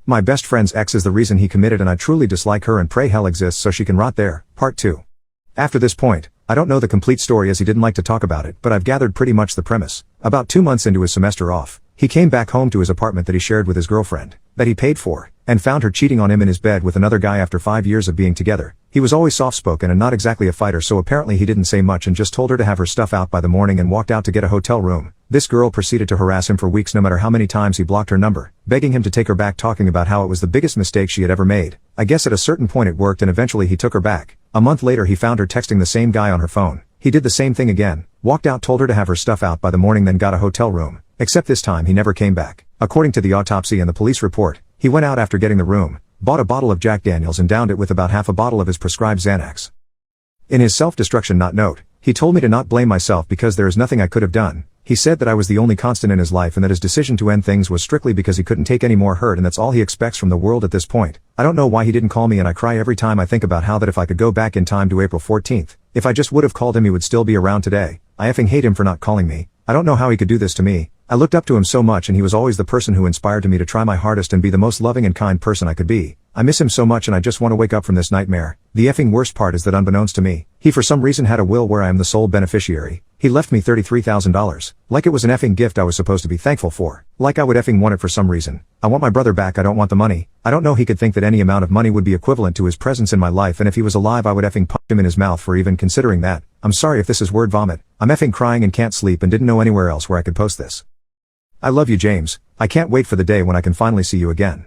My best friend's ex is the reason he committed and I truly dislike her and pray hell exists so she can rot there. Part 2. After this point, I don't know the complete story as he didn't like to talk about it, but I've gathered pretty much the premise. About 2 months into his semester off, he came back home to his apartment that he shared with his girlfriend, that he paid for, and found her cheating on him in his bed with another guy after 5 years of being together. He was always soft-spoken and not exactly a fighter, so apparently he didn't say much and just told her to have her stuff out by the morning and walked out to get a hotel room. This girl proceeded to harass him for weeks no matter how many times he blocked her number, begging him to take her back, talking about how it was the biggest mistake she had ever made. I guess at a certain point it worked and eventually he took her back. A month later he found her texting the same guy on her phone. He did the same thing again, walked out, told her to have her stuff out by the morning, then got a hotel room. Except this time he never came back. According to the autopsy and the police report, he went out after getting the room, bought a bottle of Jack Daniels and downed it with about half a bottle of his prescribed Xanax. In his self-destruction note, he told me to not blame myself because there is nothing I could have done. He said that I was the only constant in his life and that his decision to end things was strictly because he couldn't take any more hurt and that's all he expects from the world at this point. I don't know why he didn't call me and I cry every time I think about how that if I could go back in time to April 14th, if I just would have called him he would still be around today. I effing hate him for not calling me. I don't know how he could do this to me. I looked up to him so much and he was always the person who inspired me to try my hardest and be the most loving and kind person I could be. I miss him so much and I just want to wake up from this nightmare. The effing worst part is that unbeknownst to me, he for some reason had a will where I am the sole beneficiary. He left me $33,000. Like it was an effing gift I was supposed to be thankful for. Like I would effing want it for some reason. I want my brother back, I don't want the money. I don't know he could think that any amount of money would be equivalent to his presence in my life, and if he was alive I would effing punch him in his mouth for even considering that. I'm sorry if this is word vomit. I'm effing crying and can't sleep and didn't know anywhere else where I could post this. I love you, James. I can't wait for the day when I can finally see you again.